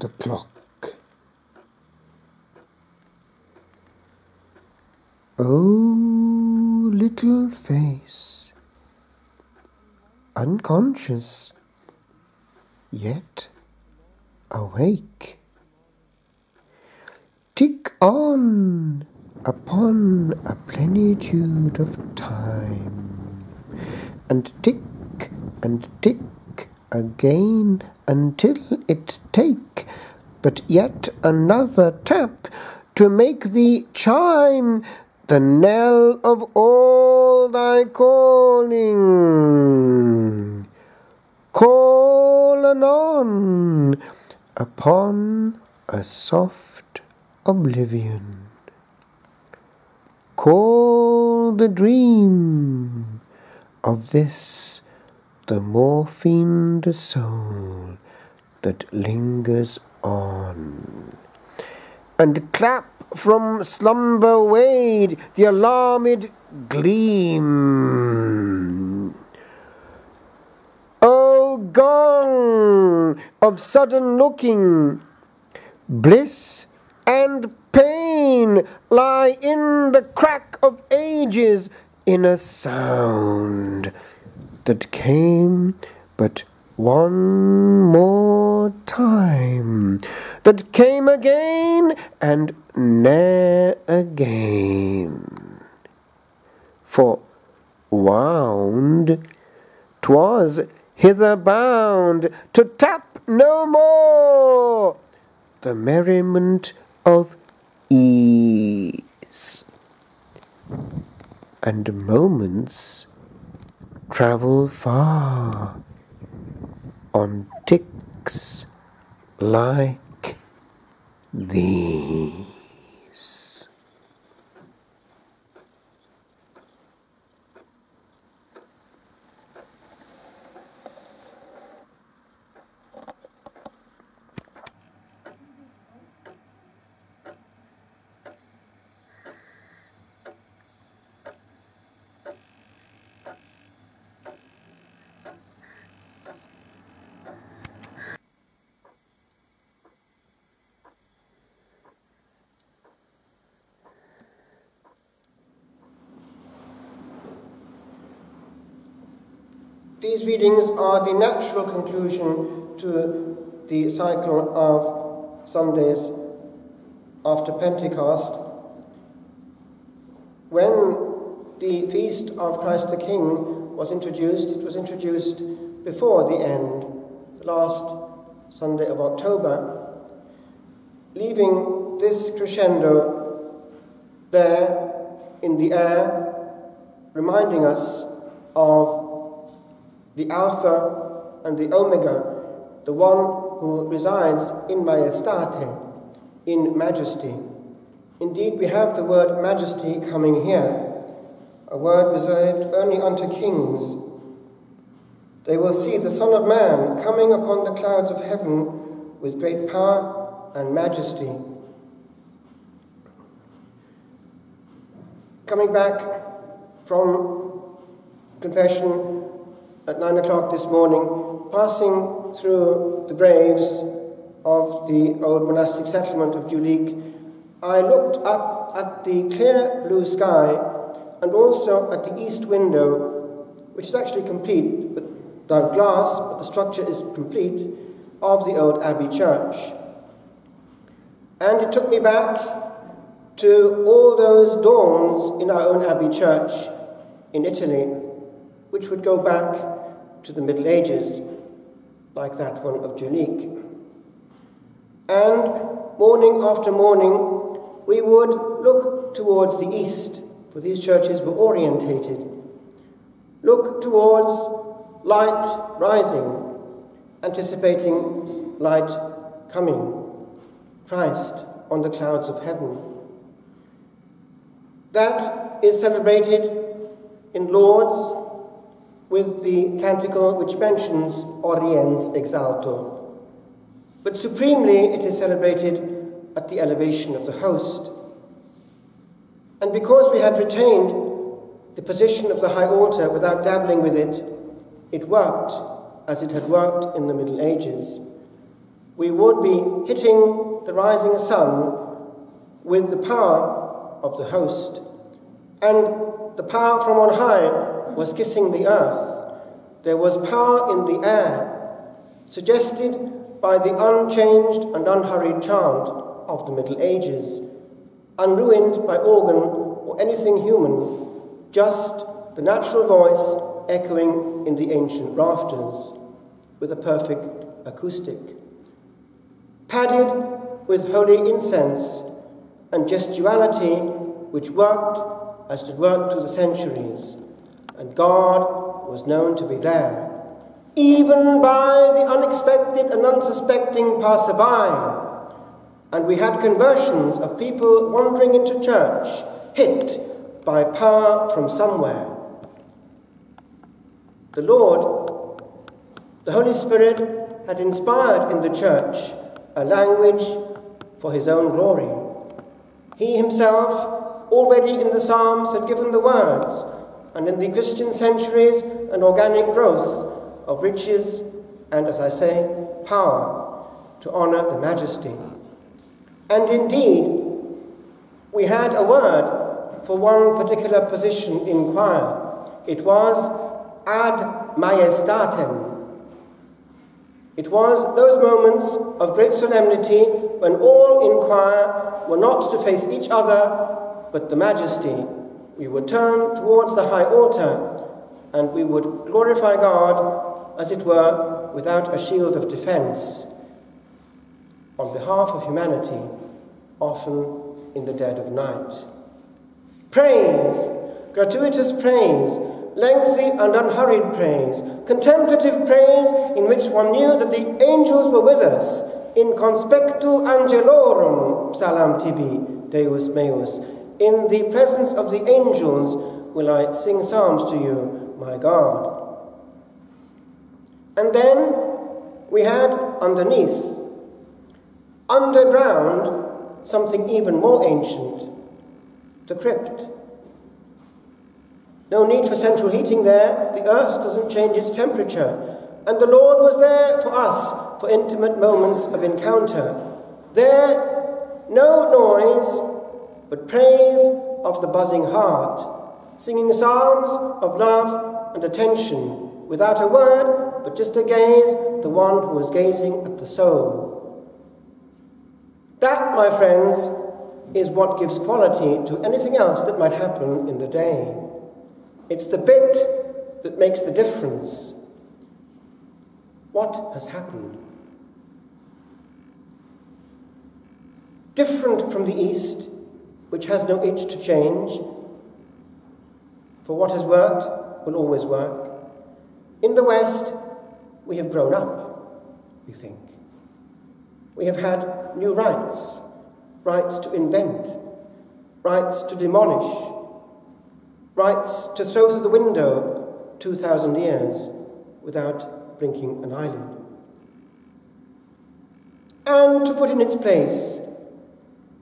the clock. Oh, little face, unconscious, yet awake. Tick on upon a plenitude of time, and tick again until it take but yet another tap to make thee chime the knell of all thy calling. Call anon upon a soft oblivion. Call the dream of this the morphined soul that lingers on, and clap from slumber wade the alarmed gleam. O gong of sudden looking, bliss and pain lie in the crack of ages in a sound that came but one more time, that came again and ne'er again. For wound 'twas hither bound to tap no more the merriment of ease, and moments travel far on ticks like these. These readings are the natural conclusion to the cycle of Sundays after Pentecost. When the feast of Christ the King was introduced, it was introduced before the end, the last Sunday of October, leaving this crescendo there in the air, reminding us of the Alpha and the Omega, the one who resides in majestate, in majesty. Indeed, we have the word majesty coming here, a word reserved only unto kings. They will see the Son of Man coming upon the clouds of heaven with great power and majesty. Coming back from confession at 9 o'clock this morning, passing through the graves of the old monastic settlement of Dulique, I looked up at the clear blue sky and also at the east window, which is actually complete, without glass, but the structure is complete, of the old Abbey Church. And it took me back to all those dawns in our own Abbey Church in Italy, which would go back to the Middle Ages, like that one of Dulique. And morning after morning, we would look towards the east, for these churches were orientated. Look towards light rising, anticipating light coming, Christ on the clouds of heaven. That is celebrated in Lauds with the canticle which mentions Oriens Exalto. But supremely it is celebrated at the elevation of the host. And because we had retained the position of the high altar without dabbling with it, it worked as it had worked in the Middle Ages. we would be hitting the rising sun with the power of the host, and the power from on high was kissing the earth. There was power in the air, suggested by the unchanged and unhurried chant of the Middle Ages, unruined by organ or anything human, just the natural voice echoing in the ancient rafters, with a perfect acoustic, padded with holy incense and gestuality which worked as it worked through the centuries, and God was known to be there, even by the unexpected and unsuspecting passerby. And we had conversions of people wandering into church, hit by power from somewhere. The Lord, the Holy Spirit, had inspired in the church a language for his own glory. He himself, already in the Psalms, had given the words, and in the Christian centuries, an organic growth of riches and, as I say, power to honour the majesty. And indeed, we had a word for one particular position in choir. It was ad majestatem. It was those moments of great solemnity when all in choir were not to face each other, but the majesty. We would turn towards the high altar, and we would glorify God, as it were, without a shield of defense, on behalf of humanity, often in the dead of night. Praise, gratuitous praise, lengthy and unhurried praise, contemplative praise in which one knew that the angels were with us. In conspectu angelorum psalam tibi, Deus meus. In the presence of the angels will I sing psalms to you, my God. And then we had underneath, underground, something even more ancient, the crypt. No need for central heating there. The earth doesn't change its temperature. And the Lord was there for us, for intimate moments of encounter. There, no noise, but praise of the buzzing heart, singing psalms of love and attention, without a word, but just a gaze, the one who was gazing at the soul. That, my friends, is what gives quality to anything else that might happen in the day. It's the bit that makes the difference. What has happened? Different from the East, which has no itch to change, for what has worked will always work. In the West, we have grown up, we think. We have had new rights, rights to invent, rights to demolish, rights to throw through the window 2,000 years without blinking an eyelid. And to put in its place,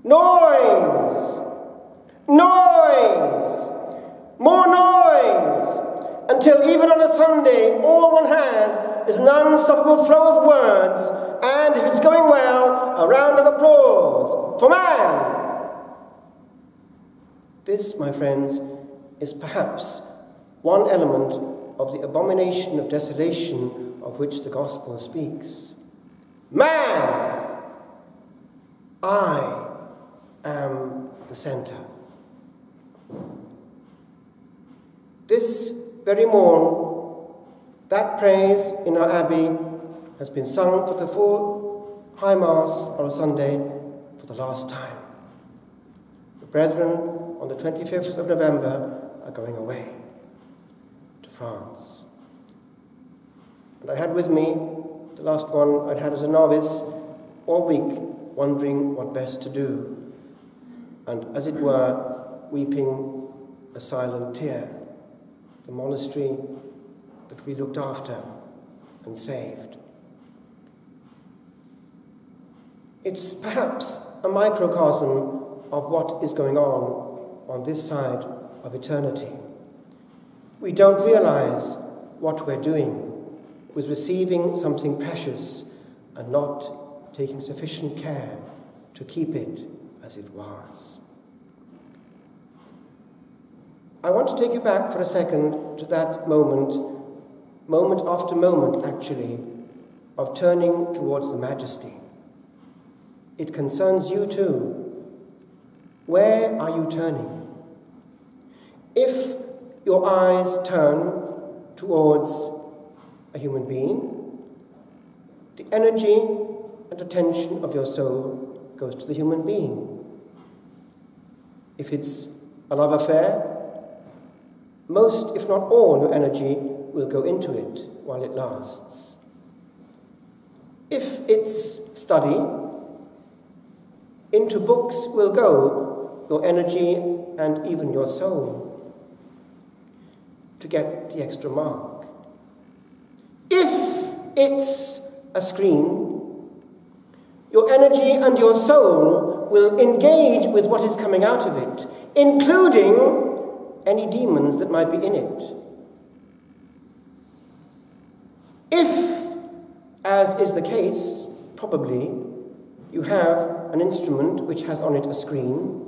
noise! Noise! More noise! Until even on a Sunday, all one has is an unstoppable flow of words, and if it's going well, a round of applause for man. This, my friends, is perhaps one element of the abomination of desolation of which the Gospel speaks. Man! I am the centre. This very morn, that praise in our abbey has been sung for the full High Mass on a Sunday for the last time. The brethren on the 25th of November are going away to France. And I had with me the last one I'd had as a novice all week, wondering what best to do, and as it were, weeping a silent tear. The monastery that we looked after and saved. It's perhaps a microcosm of what is going on this side of eternity. We don't realize what we're doing with receiving something precious and not taking sufficient care to keep it as it was. I want to take you back for a second to that moment after moment actually, of turning towards the Majesty. It concerns you too. Where are you turning? If your eyes turn towards a human being, the energy and attention of your soul goes to the human being. If it's a love affair, most, if not all, your energy will go into it while it lasts. If it's study, into books will go your energy and even your soul to get the extra mark. If it's a screen, your energy and your soul will engage with what is coming out of it, including any demons that might be in it. If, as is the case, probably, you have an instrument which has on it a screen,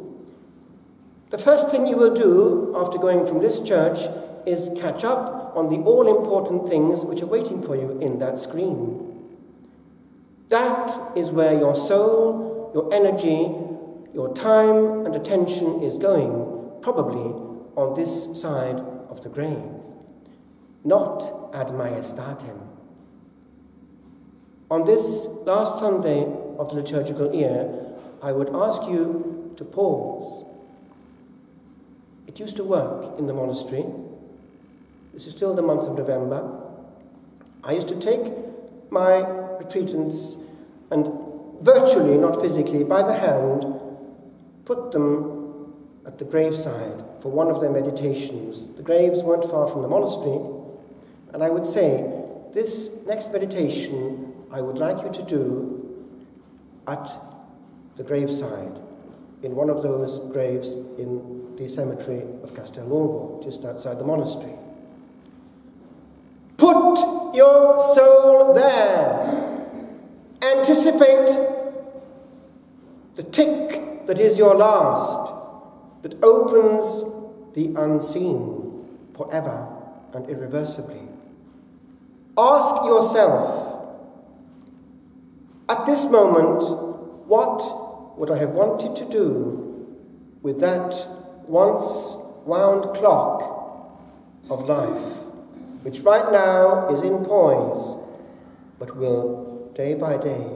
the first thing you will do after going from this church is catch up on the all-important things which are waiting for you in that screen. That is where your soul, your energy, your time and attention is going, probably on this side of the grave, not ad majestatem. On this last Sunday of the liturgical year, I would ask you to pause. It used to work in the monastery. This is still the month of November. I used to take my retreatants and virtually, not physically, by the hand, put them at the graveside for one of their meditations. The graves weren't far from the monastery, and I would say, this next meditation I would like you to do at the graveside, in one of those graves in the cemetery of Castelnuovo, just outside the monastery. Put your soul there. Anticipate the tick that is your last, that opens the unseen forever and irreversibly. Ask yourself, at this moment, what would I have wanted to do with that once wound clock of life, which right now is in poise, but will day by day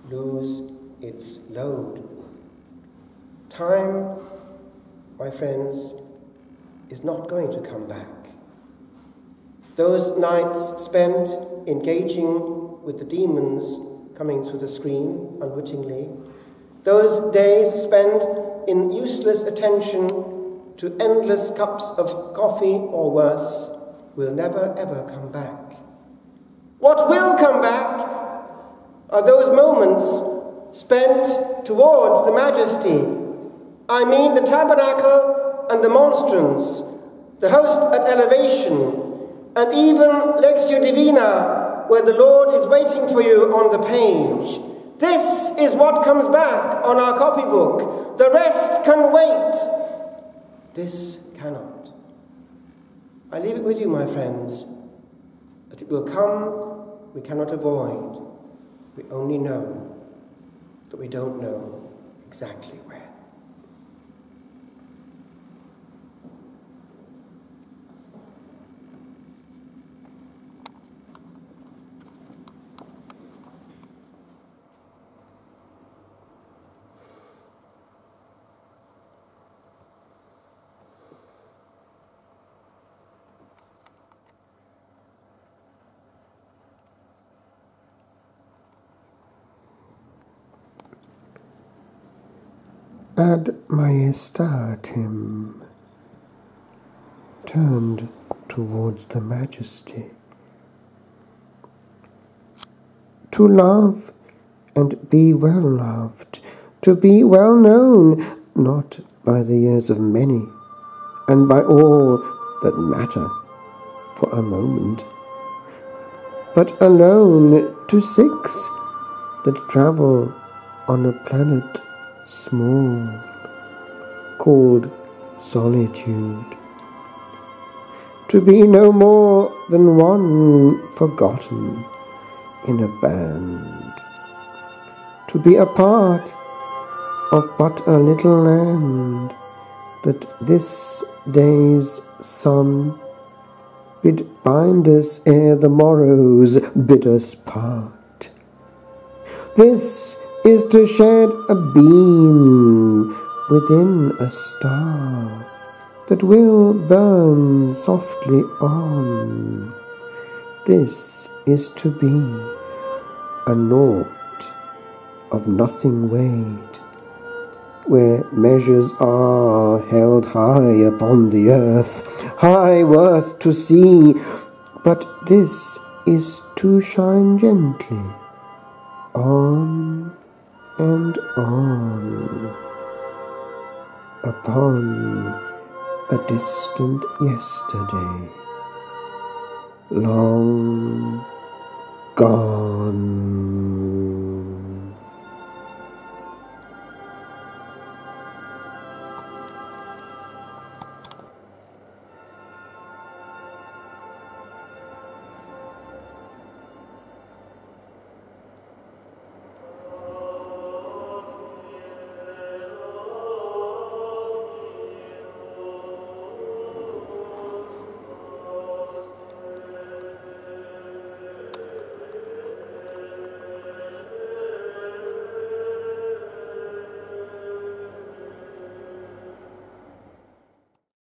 lose its load. Time, my friends, is not going to come back. Those nights spent engaging with the demons coming through the screen unwittingly, those days spent in useless attention to endless cups of coffee or worse, will never ever come back. What will come back are those moments spent towards the Majesty. I mean the tabernacle and the monstrance, the host at elevation, and even Lectio Divina, where the Lord is waiting for you on the page. This is what comes back on our copybook. The rest can wait. This cannot. I leave it with you, my friends, that it will come, we cannot avoid. We only know that we don't know exactly when. Ad majestatem, turned towards the Majesty. To love and be well loved, to be well known, not by the ears of many, and by all that matter for a moment, but alone to 6 that travel on a planet small, called solitude. To be no more than one forgotten in a band. To be a part of but a little land, that this day's sun bid bind us ere the morrow's bid us part. This is to shed a beam within a star that will burn softly on. This is to be a naught of nothing weighed, where measures are held high upon the earth, high worth to see, but this is to shine gently on and on upon a distant yesterday, long gone.